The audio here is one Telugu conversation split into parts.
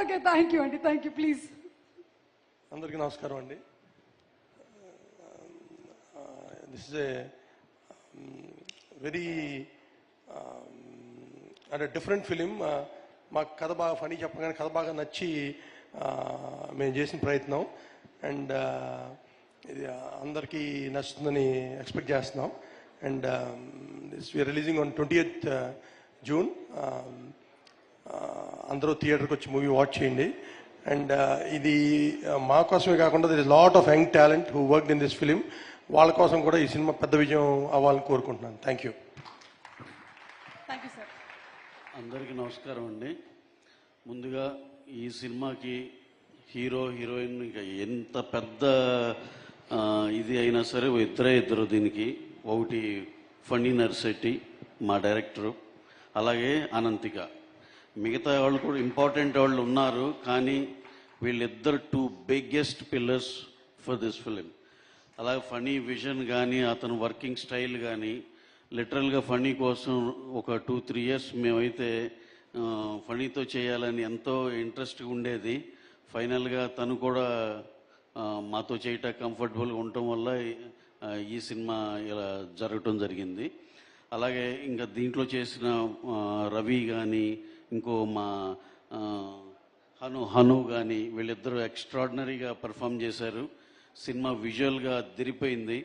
ఓకే, థ్యాంక్ యూ అండి, థ్యాంక్ యూ. ప్లీజ్. అందరికీ నమస్కారం అండి. దిస్ ఇస్ ఏ వెరీ అంటే డిఫరెంట్ ఫిలిం. మాకు కథ బాగా ఫనీ చెప్పగానే కథ బాగా నచ్చి మేము చేసిన ప్రయత్నం. అండ్ ఇది అందరికీ నచ్చుతుందని ఎక్స్పెక్ట్ చేస్తున్నాం. And this we are releasing on 20th June. అందరూ థియేటర్కి వచ్చి మూవీ వాచ్ చేయండి. అండ్ ఇది మా కోసమే కాకుండా there is lot of young talent who worked in this film. వాళ్ళ కోసం కూడా ఈ సినిమా పెద్ద విజయం అవ్వాలని కోరుకుంటున్నాను. Thank you. Thank you sir. అందరికీ నమస్కారం అండి. ముందుగా ఈ సినిమాకి హీరో హీరోయిన్ ఎంత పెద్ద ఇది అయినా సరే ఇద్దరు దీనికి. ఒకటి ఫణి నర్శెట్టి మా డైరెక్టరు, అలాగే అనంతిక. మిగతా వాళ్ళు కూడా ఇంపార్టెంట్ వాళ్ళు ఉన్నారు, కానీ వీళ్ళిద్దరు 2 biggest pillars for this film. అలాగే ఫణి విజన్ కానీ అతను వర్కింగ్ స్టైల్ కానీ లిటరల్గా ఫణి కోసం ఒక 2-3 years మేమైతే ఫణితో చేయాలని ఎంతో ఇంట్రెస్ట్గా ఉండేది. ఫైనల్గా తను కూడా మాతో చేయటం కంఫర్టబుల్గా ఉండటం వల్ల ఈ సినిమా ఇలా జరగటం జరిగింది. అలాగే ఇంకా దీంట్లో చేసిన రవి కానీ ఇంకో మా హను కానీ వీళ్ళిద్దరూ ఎక్స్ట్రాడినరీగా పర్ఫామ్ చేశారు. సినిమా విజువల్గా అదిరిపోయింది.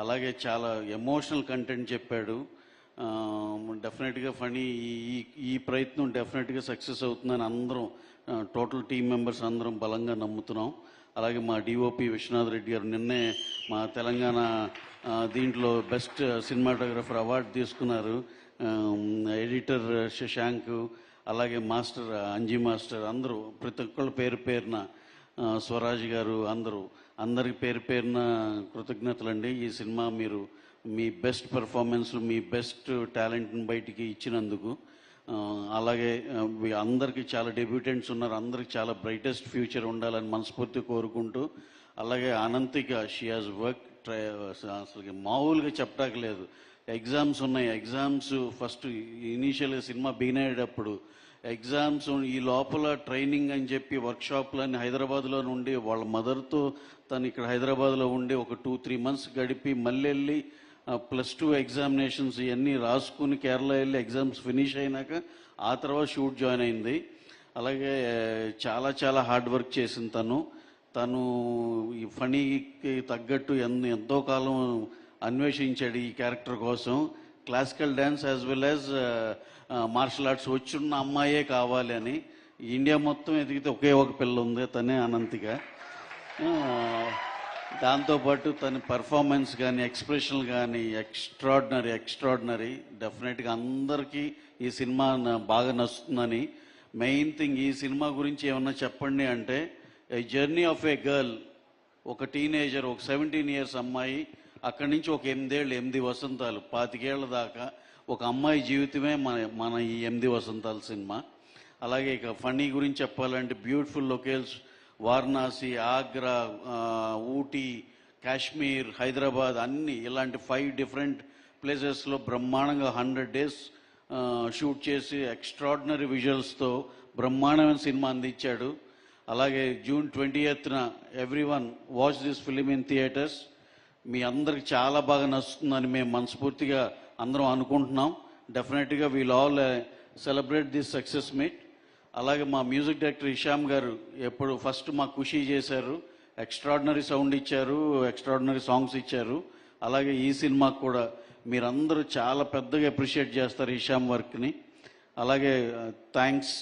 అలాగే చాలా ఎమోషనల్ కంటెంట్ చెప్పాడు. డెఫినెట్గా ఫణి ఈ ప్రయత్నం డెఫినెట్గా సక్సెస్ అవుతుందని అందరం టోటల్ టీం మెంబర్స్ అందరం బలంగా నమ్ముతున్నాం. అలాగే మా డిఓపి విశ్వనాథ్ రెడ్డి గారు నిన్నే మా తెలంగాణ దీంట్లో బెస్ట్ సినిమాటోగ్రఫర్ అవార్డు తీసుకున్నారు. ఎడిటర్ శశాంక్, అలాగే మాస్టర్ అంజీ మాస్టర్, అందరూ ప్రతి ఒక్కళ్ళు పేరు పేరున స్వరాజ్ గారు, అందరికి పేరు పేరున కృతజ్ఞతలండి. ఈ సినిమా మీరు మీ బెస్ట్ పెర్ఫార్మెన్స్లు, మీ బెస్ట్ టాలెంట్ని బయటికి ఇచ్చినందుకు. అలాగే అందరికీ చాలా డెబ్యూటెంట్స్ ఉన్నారు, అందరికి చాలా బ్రైటెస్ట్ ఫ్యూచర్ ఉండాలని మనస్ఫూర్తి కోరుకుంటూ, అలాగే అనంతిక షీ హాజ్ వర్క్ అసలు మామూలుగా చెప్పడానికి లేదు. ఎగ్జామ్స్ ఉన్నాయి. ఎగ్జామ్స్ ఫస్ట్ ఇనీషియల్గా సినిమా బిగిన్ అయ్యేటప్పుడు ఎగ్జామ్స్ ఈ లోపల ట్రైనింగ్ అని చెప్పి వర్క్షాప్లన్నీ హైదరాబాద్లో నుండి వాళ్ళ మదర్తో తను ఇక్కడ హైదరాబాద్లో ఉండి ఒక 2-3 months గడిపి మళ్ళీ వెళ్ళి +2 ఎగ్జామినేషన్స్ ఇవన్నీ రాసుకుని కేరళ వెళ్ళి ఎగ్జామ్స్ ఫినిష్ అయినాక ఆ తర్వాత షూట్ జాయిన్ అయింది. అలాగే చాలా చాలా హార్డ్ వర్క్ చేసింది తను ఈ ఫణికి తగ్గట్టు ఎంతో కాలం అన్వేషించాడు ఈ క్యారెక్టర్ కోసం. Classical dance as well as martial arts వచ్చున్న అమ్మాయే కావాలి అని. ఇండియా మొత్తం ఎదిగితే ఒకే ఒక పిల్ల ఉంది, తనే అనంతిక. దాంతోపాటు తన పర్ఫార్మెన్స్ కానీ ఎక్స్ప్రెషన్ కానీ ఎక్స్ట్రాడినరీ. డెఫినెట్గా అందరికీ ఈ సినిమా బాగా నచ్చుతుందని. మెయిన్ థింగ్ ఈ సినిమా గురించి ఏమన్నా చెప్పండి అంటే, ఏ జర్నీ ఆఫ్ ఏ గర్ల్, ఒక టీనేజర్, ఒక 17 years అమ్మాయి, అక్కడి నుంచి ఒక 8 వసంతాలు 25 ఏళ్ల దాకా ఒక అమ్మాయి జీవితమే మన ఈ 8 వసంతాల సినిమా. అలాగే ఇక ఫణి గురించి చెప్పాలంటే బ్యూటిఫుల్ లొకేషన్స్, వారణాసి, ఆగ్రా, ఊటీ, కాశ్మీర్, హైదరాబాద్, అన్నీ ఇలాంటి 5 different ప్లేసెస్లో బ్రహ్మాండంగా 100 days షూట్ చేసి ఎక్స్ట్రాడినరీ విజువల్స్తో బ్రహ్మాండమైన సినిమా అందించాడు. అలాగే June 20th everyone watch this film in theatres. మీ అందరికి చాలా బాగా నచ్చుతుందని మేము మనస్ఫూర్తిగా అందరం అనుకుంటున్నాం. డెఫినెట్గా we'll all celebrate this success meet. అలాగే మా మ్యూజిక్ డైరెక్టర్ హిషామ్ గారు ఎప్పుడు ఫస్ట్ మా ఖుషి చేశారు, ఎక్స్ట్రాడినరీ సౌండ్ ఇచ్చారు, ఎక్స్ట్రాడినరీ సాంగ్స్ ఇచ్చారు. అలాగే ఈ సినిమాకు కూడా మీరందరూ చాలా పెద్దగా అప్రిషియేట్ చేస్తారు హిషామ్ వర్క్ని. అలాగే thanks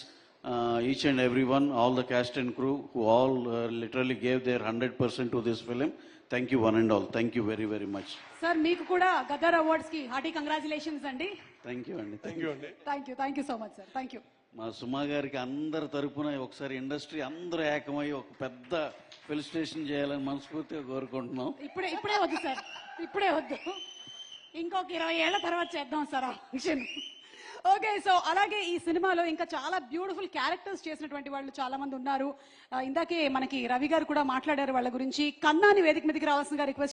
each and every one, all the cast and crew who all literally gave there 100% to this film. Thank you one and all. Thank you very very much. Sir మీకు కూడా గదర్ అవార్డ్స్కి హార్టీ కంగ్రాచులేషన్స్ అండి. థ్యాంక్ యూ అండి. Thank you so much sir. Thank you. మా సుమా గారికి అందరి తరపున ఒకసారి ఇండస్ట్రీ అందరూ ఏకమై ఒక పెద్ద ఫెలిసిటేషన్ చేయాలని మనస్ఫూర్తిగా కోరుకుంటున్నాం. ఇప్పుడే వద్దు సార్, ఇప్పుడే వద్దు, ఇంకొక 20 ఏళ్ల తర్వాత చేద్దాం సార్ ఆ ఫంక్షన్. ఓకే, సో అలాగే ఈ సినిమాలో ఇంకా చాలా బ్యూటిఫుల్ క్యారెక్టర్స్ చేసినటువంటి వాళ్ళు చాలా మంది ఉన్నారు. ఇందాకే మనకి రవి గారు కూడా మాట్లాడారు వాళ్ళ గురించి. కన్నాని వేదిక మీదకి రావాల్సిందిగా రిక్వెస్ట్